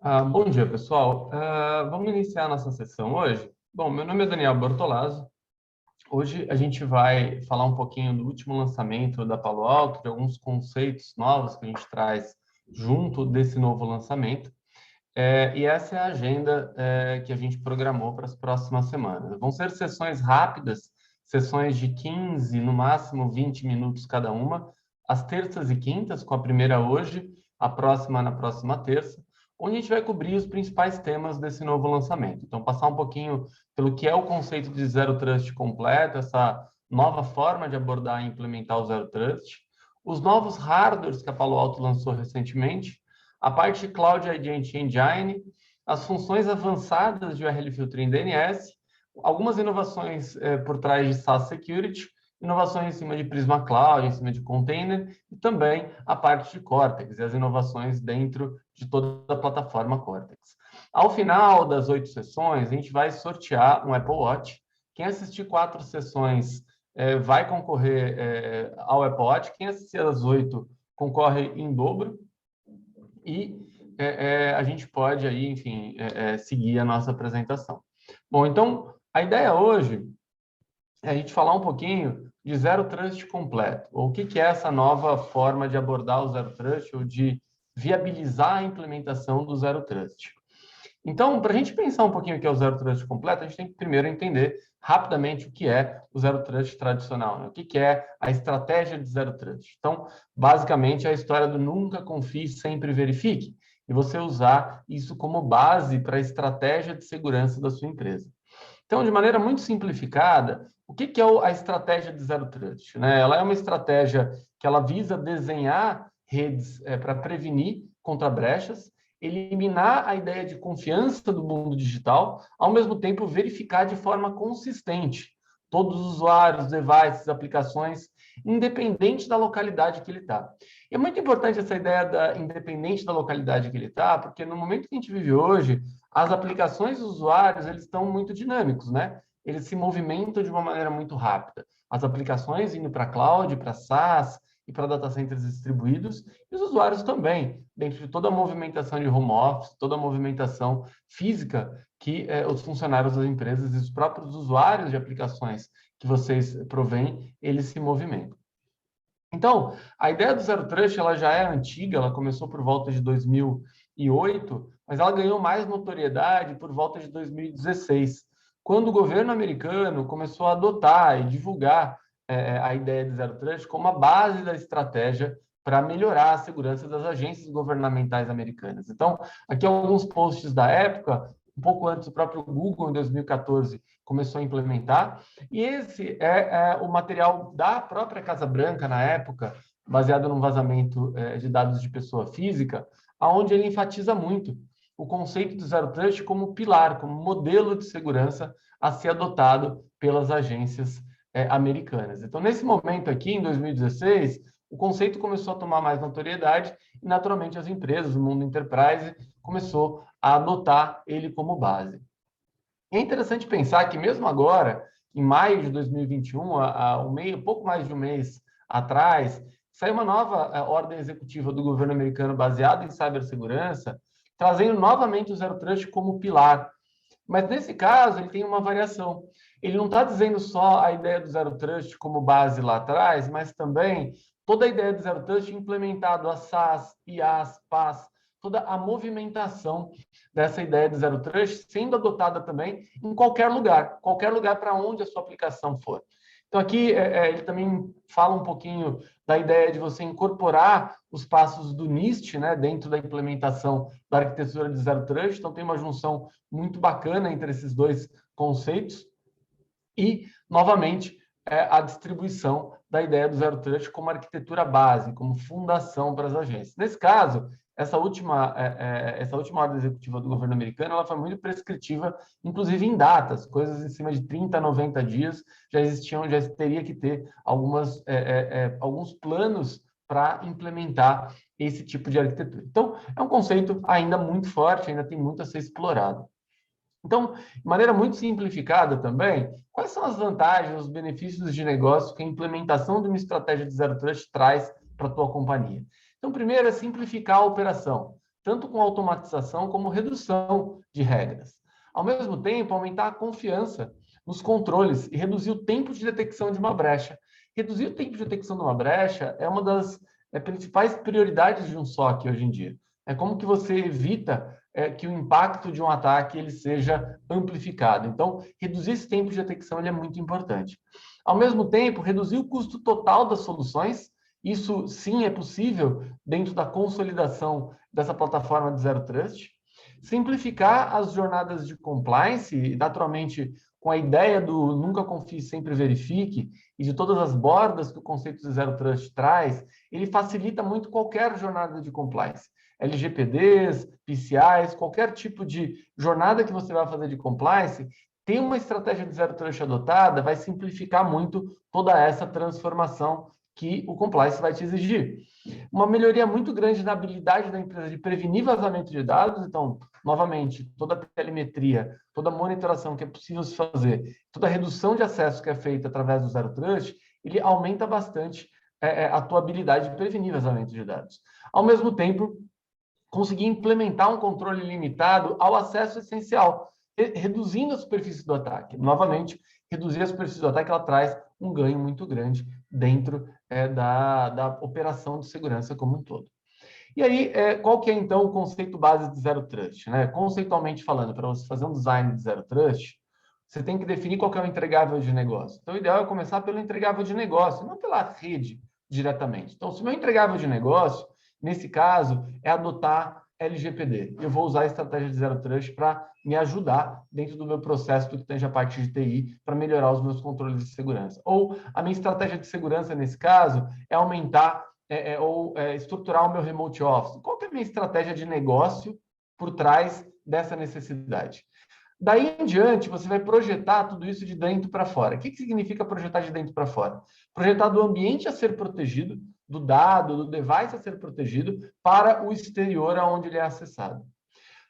Bom dia, pessoal. Vamos iniciar a nossa sessão hoje. Bom, meu nome é Daniel Bortolazzo. Hoje a gente vai falar um pouquinho do último lançamento da Palo Alto, de alguns conceitos novos que a gente traz junto desse novo lançamento. E essa é a agenda que a gente programou para as próximas semanas. Vão ser sessões rápidas, sessões de 15, no máximo 20 minutos cada uma, às terças e quintas, com a primeira hoje, a próxima na próxima terça, onde a gente vai cobrir os principais temas desse novo lançamento. Então, passar um pouquinho pelo que é o conceito de Zero Trust completo, essa nova forma de abordar e implementar o Zero Trust, os novos hardwares que a Palo Alto lançou recentemente, a parte de Cloud Identity Engine, as funções avançadas de URL Filtering DNS, algumas inovações por trás de SaaS Security, inovações em cima de Prisma Cloud, em cima de container, e também a parte de Cortex e as inovações dentro de toda a plataforma Cortex. Ao final das 8 sessões, a gente vai sortear um Apple Watch. Quem assistir 4 sessões vai concorrer ao Apple Watch. Quem assistir as 8 concorre em dobro. E a gente pode aí, enfim, seguir a nossa apresentação. Bom, então, a ideia hoje é a gente falar um pouquinho de Zero Trust completo, ou o que é essa nova forma de abordar o Zero Trust, ou de viabilizar a implementação do Zero Trust. Então, para a gente pensar um pouquinho o que é o Zero Trust completo, a gente tem que primeiro entender rapidamente o que é o Zero Trust tradicional, né? O que é a estratégia de Zero Trust. Então, basicamente, é a história do nunca confie, sempre verifique, e você usar isso como base para a estratégia de segurança da sua empresa. Então, de maneira muito simplificada, o que é a estratégia de Zero Trust, né? Ela é uma estratégia que ela visa desenhar redes para prevenir contra brechas, eliminar a ideia de confiança do mundo digital, ao mesmo tempo verificar de forma consistente todos os usuários, devices, aplicações, independente da localidade que ele está. E é muito importante essa ideia da independente da localidade que ele está, porque no momento que a gente vive hoje, as aplicações dos usuários eles estão muito dinâmicos, né? Eles se movimentam de uma maneira muito rápida. As aplicações indo para cloud, para SaaS e para data centers distribuídos, e os usuários também, dentro de toda a movimentação de home office, toda a movimentação física que os funcionários das empresas e os próprios usuários de aplicações que vocês provêm, eles se movimentam. Então, a ideia do Zero Trust ela já é antiga, ela começou por volta de 2008, mas ela ganhou mais notoriedade por volta de 2016, quando o governo americano começou a adotar e divulgar a ideia de Zero Trust como a base da estratégia para melhorar a segurança das agências governamentais americanas. Então, aqui alguns posts da época, um pouco antes do próprio Google, em 2014, começou a implementar, e esse é o material da própria Casa Branca, na época, baseado num vazamento de dados de pessoa física, onde ele enfatiza muito o conceito do Zero Trust como pilar, como modelo de segurança a ser adotado pelas agências americanas. Então, nesse momento aqui, em 2016, o conceito começou a tomar mais notoriedade e, naturalmente, as empresas, o mundo enterprise, começou a adotar ele como base. É interessante pensar que, mesmo agora, em maio de 2021, pouco mais de um mês atrás, saiu uma nova ordem executiva do governo americano baseada em cibersegurança, trazendo novamente o Zero Trust como pilar. Mas, nesse caso, ele tem uma variação. Ele não está dizendo só a ideia do Zero Trust como base lá atrás, mas também toda a ideia do Zero Trust implementado a SaaS, IaaS, PaaS, toda a movimentação dessa ideia de Zero Trust sendo adotada também em qualquer lugar para onde a sua aplicação for. Então, aqui ele também fala um pouquinho da ideia de você incorporar os passos do NIST, né, dentro da implementação da arquitetura de Zero Trust. Então, tem uma junção muito bacana entre esses dois conceitos. E, novamente, a distribuição da ideia do Zero Trust como arquitetura base, como fundação para as agências. Nesse caso, essa última ordem executiva do governo americano ela foi muito prescritiva, inclusive em datas, coisas em cima de 30 a 90 dias, já teria que ter alguns planos para implementar esse tipo de arquitetura. Então, é um conceito ainda muito forte, ainda tem muito a ser explorado. Então, de maneira muito simplificada também, quais são as vantagens, os benefícios de negócio que a implementação de uma estratégia de Zero Trust traz para a tua companhia? Então, primeiro é simplificar a operação. tanto com automatização como redução de regras. Ao mesmo tempo, aumentar a confiança nos controles e reduzir o tempo de detecção de uma brecha. Reduzir o tempo de detecção de uma brecha é uma das principais prioridades de um SOC hoje em dia. É como que você evita que o impacto de um ataque ele seja amplificado. Então, reduzir esse tempo de detecção ele é muito importante. Ao mesmo tempo, reduzir o custo total das soluções. Isso, sim, é possível dentro da consolidação dessa plataforma de Zero Trust. Simplificar as jornadas de compliance, naturalmente, com a ideia do nunca confie, sempre verifique, e de todas as bordas que o conceito de Zero Trust traz, ele facilita muito qualquer jornada de compliance. LGPDs, PCIs, qualquer tipo de jornada que você vai fazer de compliance, ter uma estratégia de Zero Trust adotada vai simplificar muito toda essa transformação que o compliance vai te exigir. Uma melhoria muito grande na habilidade da empresa de prevenir vazamento de dados. Então, novamente, toda a telemetria, toda a monitoração que é possível se fazer, toda a redução de acesso que é feita através do Zero Trust, ele aumenta bastante a tua habilidade de prevenir vazamento de dados. Ao mesmo tempo, conseguir implementar um controle limitado ao acesso essencial, reduzindo a superfície do ataque. Novamente, reduzir a superfície do ataque ela traz um ganho muito grande dentro da operação de segurança como um todo. E aí, qual que é, então, o conceito base de Zero Trust? Né? Conceitualmente falando, para você fazer um design de Zero Trust, você tem que definir qual que é o entregável de negócio. Então, o ideal é começar pelo entregável de negócio, não pela rede diretamente. Então, se o meu entregável de negócio, nesse caso, é adotar LGPD. Eu vou usar a estratégia de Zero Trust para me ajudar dentro do meu processo do que tange a parte de TI para melhorar os meus controles de segurança. Ou a minha estratégia de segurança, nesse caso, é aumentar ou estruturar o meu remote office. Qual que é a minha estratégia de negócio por trás dessa necessidade? Daí em diante, você vai projetar tudo isso de dentro para fora. O que significa projetar de dentro para fora? Projetar do ambiente a ser protegido, do dado, do device a ser protegido, para o exterior aonde ele é acessado.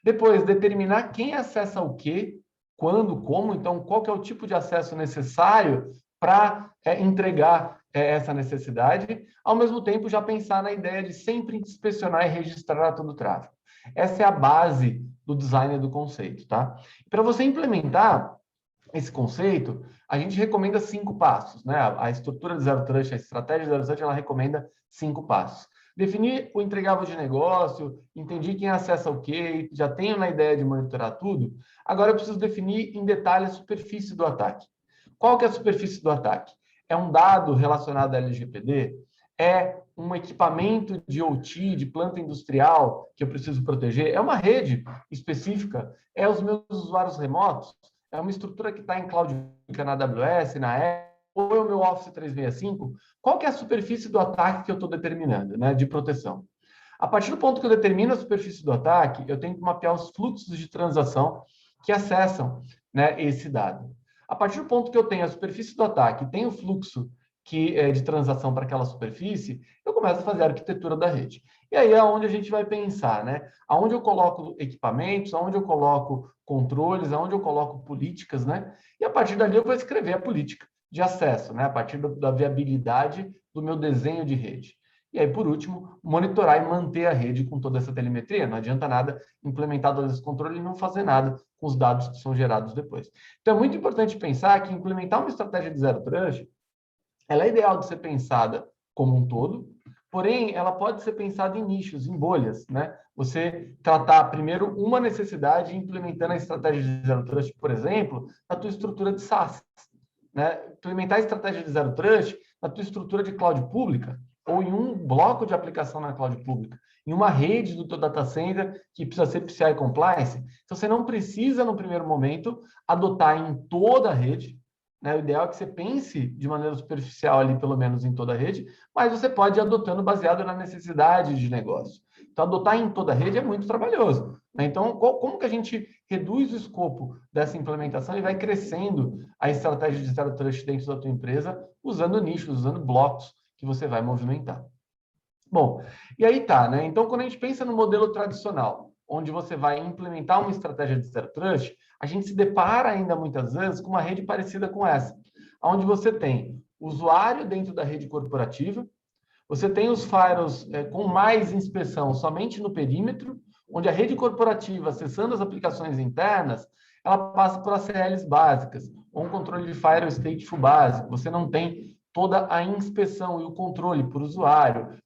Depois, determinar quem acessa o quê, quando, como, então, qual que é o tipo de acesso necessário para entregar essa necessidade, ao mesmo tempo já pensar na ideia de sempre inspecionar e registrar todo o tráfego. Essa é a base do design do conceito, tá? Para você implementar esse conceito, a gente recomenda 5 passos, né? A estrutura de Zero Trust, a estratégia de Zero Trust, ela recomenda 5 passos. Definir o entregável de negócio, entendi quem acessa o quê, já tenho na ideia de monitorar tudo. Agora eu preciso definir em detalhe a superfície do ataque. Qual que é a superfície do ataque? É um dado relacionado à LGPD? É um equipamento de OT, de planta industrial, que eu preciso proteger? É uma rede específica? É os meus usuários remotos? É uma estrutura que está em cloud, na AWS, na Azure, ou é o meu Office 365? Qual que é a superfície do ataque que eu estou determinando, né, de proteção? A partir do ponto que eu determino a superfície do ataque, eu tenho que mapear os fluxos de transação que acessam, né, esse dado. A partir do ponto que eu tenho a superfície do ataque e tenho o fluxo de transação para aquela superfície, eu começo a fazer a arquitetura da rede. E aí é onde a gente vai pensar, né? Aonde eu coloco equipamentos, aonde eu coloco controles, aonde eu coloco políticas, né? E a partir dali eu vou escrever a política de acesso, né? A partir da viabilidade do meu desenho de rede. E aí, por último, monitorar e manter a rede com toda essa telemetria. Não adianta nada implementar todo esse controle e não fazer nada com os dados que são gerados depois. Então, é muito importante pensar que implementar uma estratégia de Zero Trust, ela é ideal de ser pensada como um todo, porém, ela pode ser pensada em nichos, em bolhas, né? Você tratar primeiro uma necessidade implementando a estratégia de Zero Trust, por exemplo, na tua estrutura de SaaS, né? Implementar a estratégia de Zero Trust na tua estrutura de cloud pública ou em um bloco de aplicação na cloud pública, em uma rede do teu data center que precisa ser PCI compliance. Então, você não precisa, no primeiro momento, adotar em toda a rede, né? O ideal é que você pense de maneira superficial ali, pelo menos em toda a rede, mas você pode ir adotando baseado na necessidade de negócio. Então, adotar em toda a rede é muito trabalhoso, né? Então, como que a gente reduz o escopo dessa implementação e vai crescendo a estratégia de Zero Trust dentro da tua empresa, usando nichos, usando blocos que você vai movimentar? Bom, e aí tá, né? Então, quando a gente pensa no modelo tradicional, onde você vai implementar uma estratégia de Zero Trust, a gente se depara ainda muitas vezes com uma rede parecida com essa, onde você tem usuário dentro da rede corporativa, você tem os firewalls com mais inspeção somente no perímetro, onde a rede corporativa, acessando as aplicações internas, ela passa por ACLs básicas, ou um controle de Firewall Stateful básico. Você não tem toda a inspeção e o controle por usuário,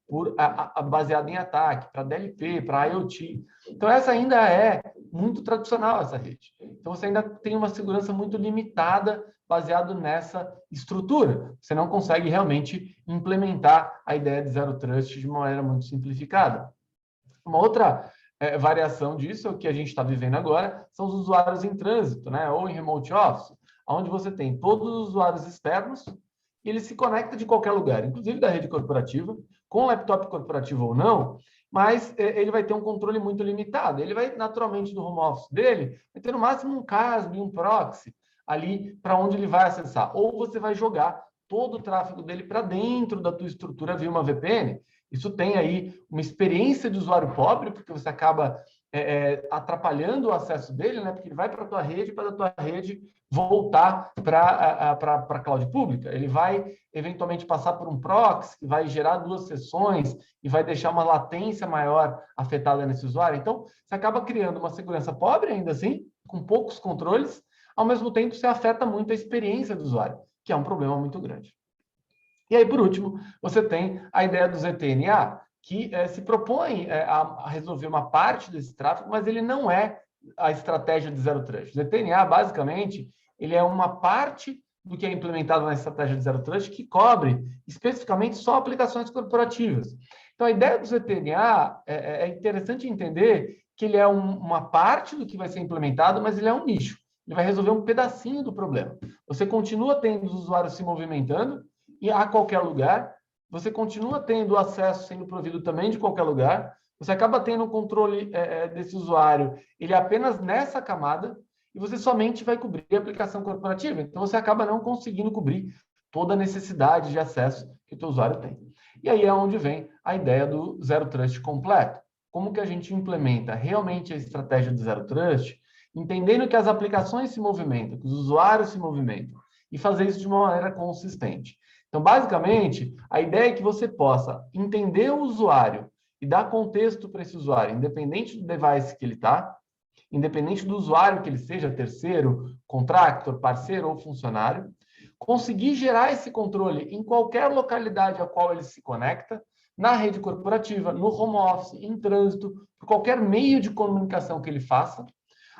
baseado em ataque, para DLP, para IoT. Então, essa ainda é muito tradicional, essa rede. Então, você ainda tem uma segurança muito limitada baseado nessa estrutura. Você não consegue realmente implementar a ideia de Zero Trust de uma maneira muito simplificada. Uma outra variação disso, é o que a gente está vivendo agora, são os usuários em trânsito, né? Ou em remote office, onde você tem todos os usuários externos e ele se conecta de qualquer lugar, inclusive da rede corporativa, com laptop corporativo ou não, mas ele vai ter um controle muito limitado. Ele vai, naturalmente, do home office dele, vai ter no máximo um CASB, um proxy, ali para onde ele vai acessar. Ou você vai jogar todo o tráfego dele para dentro da tua estrutura via uma VPN. Isso tem aí uma experiência de usuário pobre, porque você acaba atrapalhando o acesso dele, né? Porque ele vai para a tua rede, para a tua rede voltar para a cloud pública. Ele vai, eventualmente, passar por um proxy, que vai gerar 2 sessões e vai deixar uma latência maior afetada nesse usuário. Então, você acaba criando uma segurança pobre, ainda assim, com poucos controles, ao mesmo tempo, você afeta muito a experiência do usuário, que é um problema muito grande. E aí, por último, você tem a ideia do ZTNA, que se propõe a resolver uma parte desse tráfego, mas ele não é a estratégia de Zero Trust. O ZTNA, basicamente, ele é uma parte do que é implementado na estratégia de Zero Trust que cobre especificamente só aplicações corporativas. Então, a ideia do ZTNA é interessante entender que ele é uma parte do que vai ser implementado, mas ele é um nicho. Ele vai resolver um pedacinho do problema. Você continua tendo os usuários se movimentando e a qualquer lugar, você continua tendo acesso sendo provido também de qualquer lugar, você acaba tendo o controle desse usuário, ele é apenas nessa camada, e você somente vai cobrir a aplicação corporativa. Então, você acaba não conseguindo cobrir toda a necessidade de acesso que o teu usuário tem. E aí é onde vem a ideia do Zero Trust completo. Como que a gente implementa realmente a estratégia do Zero Trust, entendendo que as aplicações se movimentam, que os usuários se movimentam, e fazer isso de uma maneira consistente. Então, basicamente, a ideia é que você possa entender o usuário e dar contexto para esse usuário, independente do device que ele está, independente do usuário que ele seja, terceiro, contractor, parceiro ou funcionário, conseguir gerar esse controle em qualquer localidade a qual ele se conecta, na rede corporativa, no home office, em trânsito, por qualquer meio de comunicação que ele faça,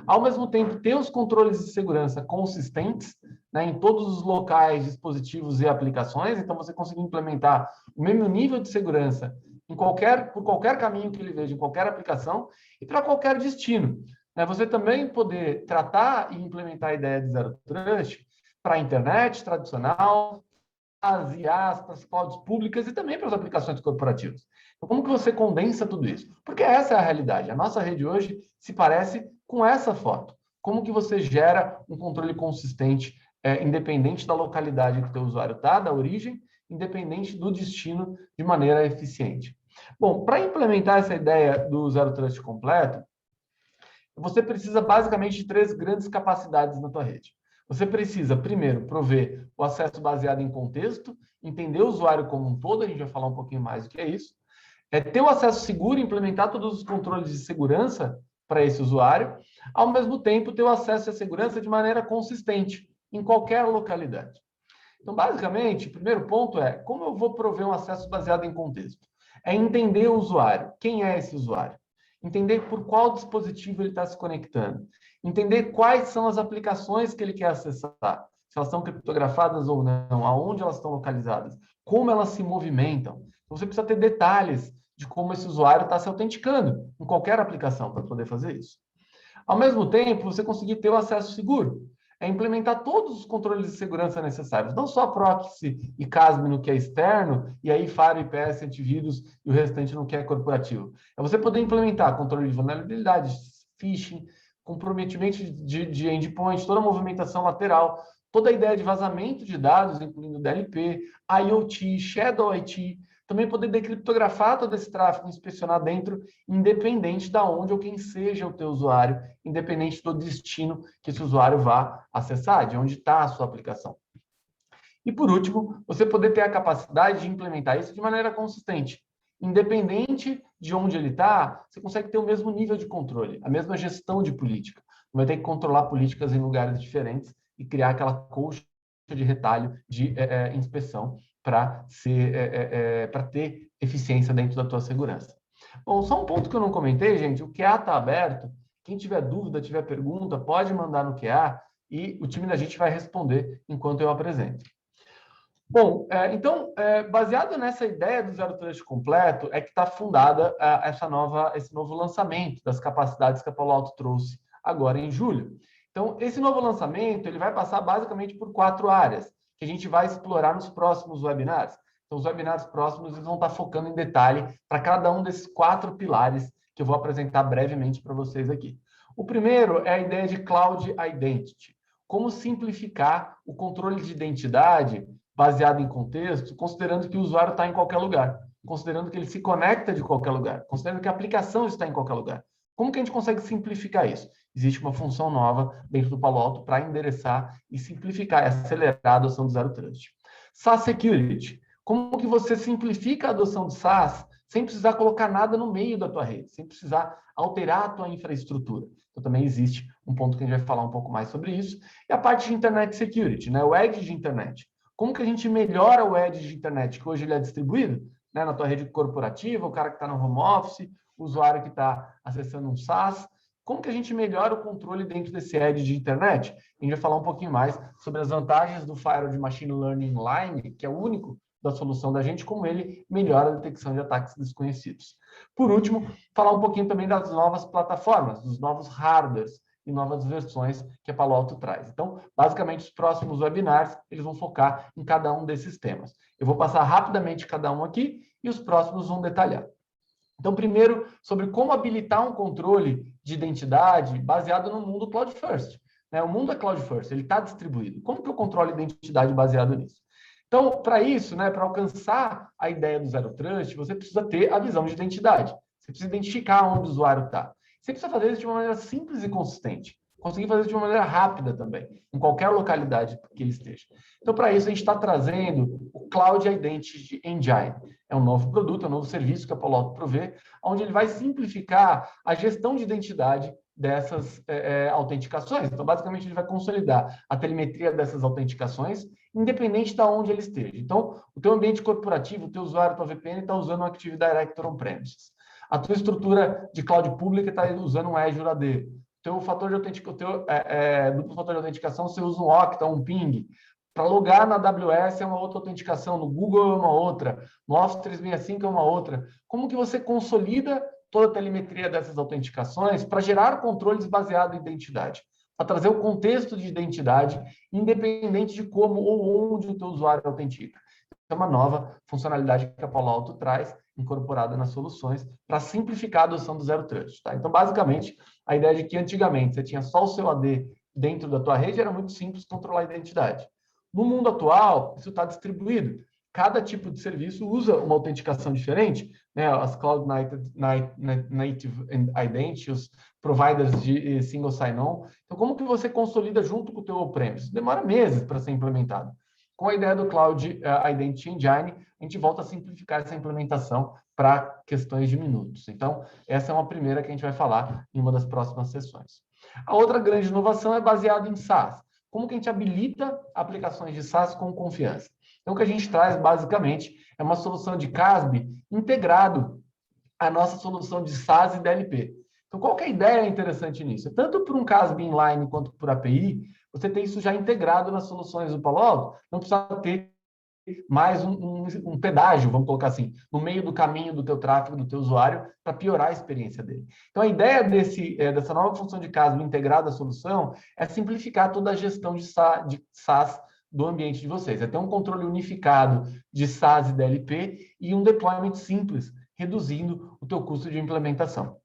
ao mesmo tempo ter os controles de segurança consistentes, né, em todos os locais, dispositivos e aplicações, então você conseguir implementar o mesmo nível de segurança por qualquer caminho que ele veja, em qualquer aplicação e para qualquer destino. Né? Você também poder tratar e implementar a ideia de Zero Trust para a internet tradicional, as IaaS, para as clouds públicas e também para as aplicações corporativas. Então, como que você condensa tudo isso? Porque essa é a realidade. A nossa rede hoje se parece com essa foto. Como que você gera um controle consistente, independente da localidade que o teu usuário está, da origem, independente do destino, de maneira eficiente. Bom, para implementar essa ideia do Zero Trust completo, você precisa basicamente de 3 grandes capacidades na tua rede. Você precisa, primeiro, prover o acesso baseado em contexto, entender o usuário como um todo, a gente vai falar um pouquinho mais do que é isso, ter o acesso seguro, implementar todos os controles de segurança para esse usuário, ao mesmo tempo ter o acesso à segurança de maneira consistente, em qualquer localidade. Então, basicamente, o primeiro ponto é, como eu vou prover um acesso baseado em contexto? É entender o usuário, quem é esse usuário? Entender por qual dispositivo ele está se conectando. Entender quais são as aplicações que ele quer acessar, se elas estão criptografadas ou não, aonde elas estão localizadas, como elas se movimentam. Então, você precisa ter detalhes de como esse usuário está se autenticando em qualquer aplicação para poder fazer isso. Ao mesmo tempo, você conseguir ter o acesso seguro. É implementar todos os controles de segurança necessários, não só proxy e CASB no que é externo, e aí Firewall, IPS, antivírus e o restante no que é corporativo. É você poder implementar controle de vulnerabilidade, phishing, comprometimento de endpoint, toda a movimentação lateral, toda a ideia de vazamento de dados, incluindo DLP, IoT, Shadow IT, também poder decriptografar todo esse tráfego, inspecionar dentro, independente de onde ou quem seja o teu usuário, independente do destino que esse usuário vá acessar, de onde está a sua aplicação. E, por último, você poder ter a capacidade de implementar isso de maneira consistente. Independente de onde ele está, você consegue ter o mesmo nível de controle, a mesma gestão de política. Não vai ter que controlar políticas em lugares diferentes e criar aquela colcha de retalho de inspeção para ter eficiência dentro da tua segurança. Bom, só um ponto que eu não comentei, gente, o QA está aberto. Quem tiver dúvida, tiver pergunta, pode mandar no QA e o time da gente vai responder enquanto eu apresento. Bom, então, baseado nessa ideia do Zero Trust completo, é que está fundada esse novo lançamento das capacidades que a Palo Alto trouxe agora em julho. Então, esse novo lançamento ele vai passar basicamente por 4 áreas, que a gente vai explorar nos próximos webinars. Então, os webinars próximos eles vão estar focando em detalhe para cada um desses 4 pilares que eu vou apresentar brevemente para vocês aqui. O primeiro é a ideia de Cloud Identity. Como simplificar o controle de identidade baseado em contexto, considerando que o usuário está em qualquer lugar, considerando que ele se conecta de qualquer lugar, considerando que a aplicação está em qualquer lugar. Como que a gente consegue simplificar isso? Existe uma função nova dentro do Palo Alto para endereçar e simplificar e acelerar a adoção do Zero Trust. SaaS Security. Como que você simplifica a adoção de SaaS sem precisar colocar nada no meio da tua rede, sem precisar alterar a tua infraestrutura? Então, também existe um ponto que a gente vai falar um pouco mais sobre isso. E a parte de Internet Security, né? O Edge de Internet. Como que a gente melhora o Edge de Internet, que hoje ele é distribuído, né, na tua rede corporativa, o cara que está no home office, o usuário que está acessando um SaaS. Como que a gente melhora o controle dentro desse Edge de Internet? A gente vai falar um pouquinho mais sobre as vantagens do Firewall de Machine Learning Inline, que é o único da solução da gente, como ele melhora a detecção de ataques desconhecidos. Por último, falar um pouquinho também das novas plataformas, dos novos hardwares, e novas versões que a Palo Alto traz. Então, basicamente, os próximos webinars, eles vão focar em cada um desses temas. Eu vou passar rapidamente cada um aqui e os próximos vão detalhar. Então, primeiro, sobre como habilitar um controle de identidade baseado no mundo Cloud First. O mundo é Cloud First, ele está distribuído. Como que eu controlo a identidade baseado nisso? Então, para isso, para alcançar a ideia do Zero Trust, você precisa ter a visão de identidade. Você precisa identificar onde o usuário está. Você precisa fazer isso de uma maneira simples e consistente. Conseguir fazer isso de uma maneira rápida também, em qualquer localidade que ele esteja. Então, para isso, a gente está trazendo o Cloud Identity Engine. É um novo produto, é um novo serviço que a Palo Alto provê, onde ele vai simplificar a gestão de identidade dessas autenticações. Então, basicamente, ele vai consolidar a telemetria dessas autenticações, independente de onde ele esteja. Então, o teu ambiente corporativo, o teu usuário, tua VPN está usando o Active Directory on-premises. A tua estrutura de cloud pública está usando um Azure AD. O teu fator de autenticação, duplo fator de autenticação, você usa um Okta, um Ping. Para logar na AWS é uma outra autenticação, no Google é uma outra, no Office 365 é uma outra. Como que você consolida toda a telemetria dessas autenticações para gerar controles baseados em identidade? Para trazer o contexto de identidade, independente de como ou onde o teu usuário autentica. É uma nova funcionalidade que a Palo Alto traz, incorporada nas soluções, para simplificar a adoção do Zero Trust. Tá? Então, basicamente, a ideia de que antigamente você tinha só o seu AD dentro da tua rede era muito simples controlar a identidade. No mundo atual, isso está distribuído. Cada tipo de serviço usa uma autenticação diferente, as Cloud Native Identity, os providers de single sign-on. Então, como que você consolida junto com o teu on-premise? Demora meses para ser implementado. Com a ideia do Cloud Identity Engine, a gente volta a simplificar essa implementação para questões de minutos. Então, essa é uma primeira que a gente vai falar em uma das próximas sessões. A outra grande inovação é baseada em SaaS. Como que a gente habilita aplicações de SaaS com confiança? Então, o que a gente traz, basicamente, é uma solução de CASB integrado à nossa solução de SaaS e DLP. Então, qual que é a ideia interessante nisso? Tanto por um CASB inline quanto por API, você tem isso já integrado nas soluções do Palo Alto, não precisa ter mais um pedágio, vamos colocar assim, no meio do caminho do teu tráfego, do teu usuário, para piorar a experiência dele. Então, a ideia dessa nova função de CASB integrada à solução é simplificar toda a gestão de SaaS do ambiente de vocês. É ter um controle unificado de SaaS e DLP e um deployment simples, reduzindo o teu custo de implementação.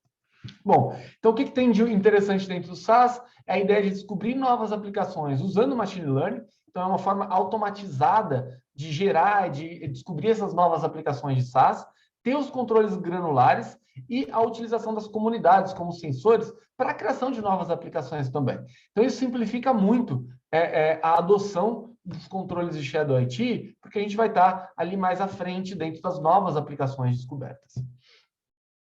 Bom, então o que tem de interessante dentro do SaaS é a ideia de descobrir novas aplicações usando machine learning. Então, é uma forma automatizada de gerar, de descobrir essas novas aplicações de SaaS, ter os controles granulares e a utilização das comunidades como sensores para a criação de novas aplicações também. Então, isso simplifica muito a adoção dos controles de Shadow IT, porque a gente vai estar ali mais à frente dentro das novas aplicações descobertas.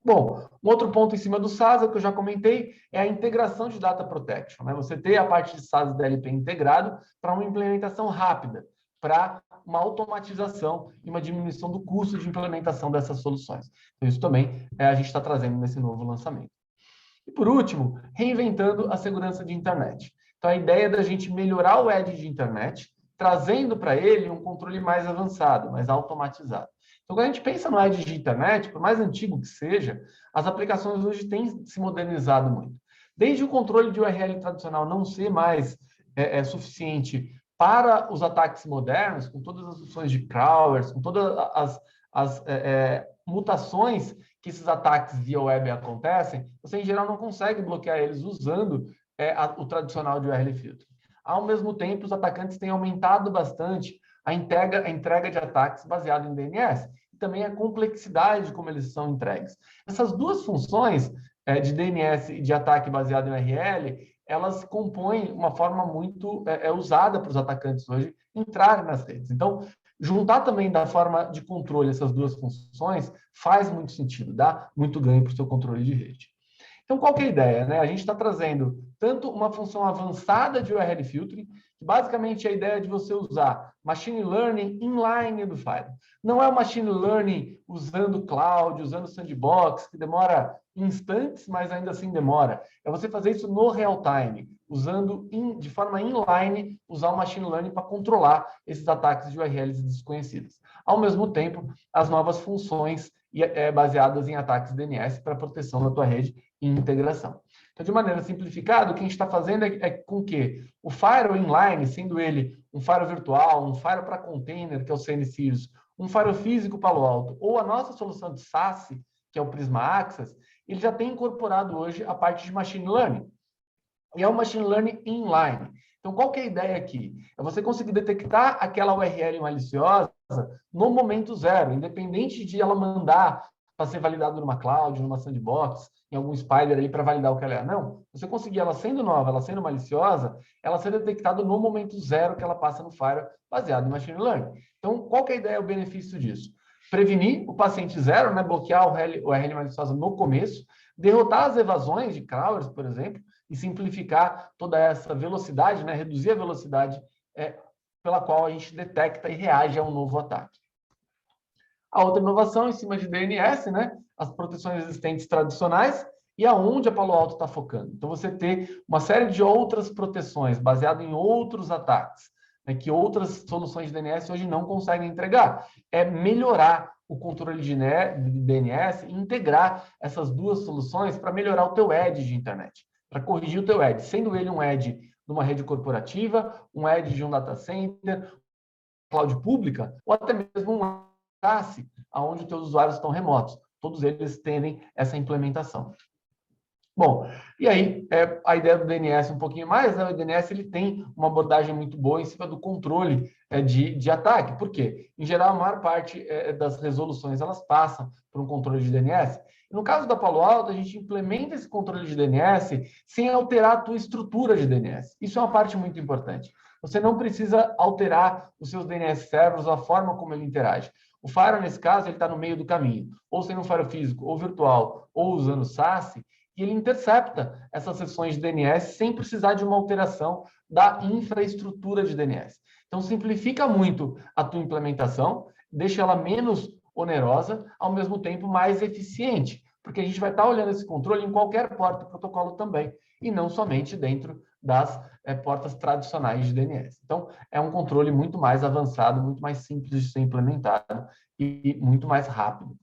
Bom, um outro ponto em cima do SASA, que eu já comentei, é a integração de Data Protection, né? Você ter a parte de SASA e DLP integrado para uma implementação rápida, para uma automatização e uma diminuição do custo de implementação dessas soluções. Então, isso também a gente está trazendo nesse novo lançamento. E, por último, reinventando a segurança de internet. Então, a ideia é da gente melhorar o edge de internet, trazendo para ele um controle mais avançado, mais automatizado. Então, quando a gente pensa no edge de internet, por mais antigo que seja, as aplicações hoje têm se modernizado muito. Desde o controle de URL tradicional não ser mais suficiente para os ataques modernos, com todas as opções de crawlers, com todas as mutações que esses ataques via web acontecem, você, em geral, não consegue bloquear eles usando o tradicional de URL filtro. Ao mesmo tempo, os atacantes têm aumentado bastante a entrega de ataques baseado em DNS e também a complexidade de como eles são entregues. Essas duas funções de DNS e de ataque baseado em URL, elas compõem uma forma muito usada para os atacantes hoje entrarem nas redes. Então, juntar também da forma de controle essas duas funções faz muito sentido, dá muito ganho para o seu controle de rede. Então, qual que é a ideia, né? A gente está trazendo tanto uma função avançada de URL filtering, que basicamente é a ideia de você usar machine learning inline do Firewall. Não é o machine learning usando cloud, usando sandbox, que demora instantes, mas ainda assim demora. É você fazer isso no real time, usando de forma inline, usar o machine learning para controlar esses ataques de URLs desconhecidas. Ao mesmo tempo, as novas funções baseadas em ataques DNS para proteção da tua rede e integração. Então, de maneira simplificada, o que a gente está fazendo é com que o Firewall inline, sendo ele um Firewall virtual, um Firewall para container, que é o CN-Series, um Firewall físico Palo Alto, ou a nossa solução de SaaS, que é o Prisma Access, ele já tem incorporado hoje a parte de Machine Learning. E é o Machine Learning inline. Então, qual que é a ideia aqui? É você conseguir detectar aquela URL maliciosa no momento zero, independente de ela mandar para ser validado numa cloud, numa sandbox, em algum spider ali para validar o que ela é. Não, você conseguir ela sendo nova, ela sendo maliciosa, ela ser detectada no momento zero que ela passa no Firewall, baseado em Machine Learning. Então, qual que é a ideia, o benefício disso? Prevenir o paciente zero, né? Bloquear o URL maliciosa no começo, derrotar as evasões de crawlers, por exemplo, e simplificar toda essa velocidade, né? Reduzir a velocidade pela qual a gente detecta e reage a um novo ataque. A outra inovação em cima de DNS, né? As proteções existentes tradicionais e aonde a Palo Alto está focando. Então, você ter uma série de outras proteções baseadas em outros ataques, né, que outras soluções de DNS hoje não conseguem entregar. É melhorar o controle de DNS e integrar essas duas soluções para melhorar o teu edge de internet, para corrigir o teu edge, sendo ele um edge numa rede corporativa, um edge de um data center, cloud pública, ou até mesmo um SaaS, onde os teus usuários estão remotos. Todos eles têm essa implementação. Bom, e aí a ideia do DNS um pouquinho mais, né? O DNS ele tem uma abordagem muito boa em cima do controle de ataque. Por quê? Em geral, a maior parte das resoluções elas passam por um controle de DNS. No caso da Palo Alto, a gente implementa esse controle de DNS sem alterar a tua estrutura de DNS. Isso é uma parte muito importante. Você não precisa alterar os seus DNS servers, a forma como ele interage. O Firewall, nesse caso, ele está no meio do caminho. Ou sendo um Firewall físico, ou virtual, ou usando SaaS, e ele intercepta essas sessões de DNS sem precisar de uma alteração da infraestrutura de DNS. Então, simplifica muito a tua implementação, deixa ela menos onerosa, ao mesmo tempo mais eficiente, porque a gente vai estar olhando esse controle em qualquer porta do protocolo também, e não somente dentro das portas tradicionais de DNS. Então, é um controle muito mais avançado, muito mais simples de ser implementado e muito mais rápido.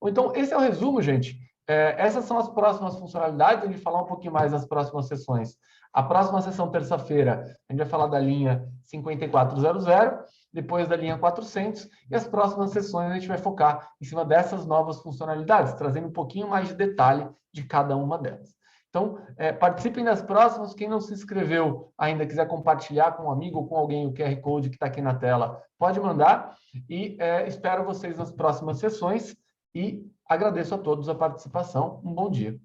Então, esse é o resumo, gente. Essas são as próximas funcionalidades, a gente vai falar um pouquinho mais nas próximas sessões. A próxima sessão, terça-feira, a gente vai falar da linha 5400, depois da linha 400, e as próximas sessões a gente vai focar em cima dessas novas funcionalidades, trazendo um pouquinho mais de detalhe de cada uma delas. Então, participem das próximas. Quem não se inscreveu ainda, quiser compartilhar com um amigo ou com alguém o QR Code que está aqui na tela, pode mandar. E espero vocês nas próximas sessões. E agradeço a todos a participação. Um bom dia.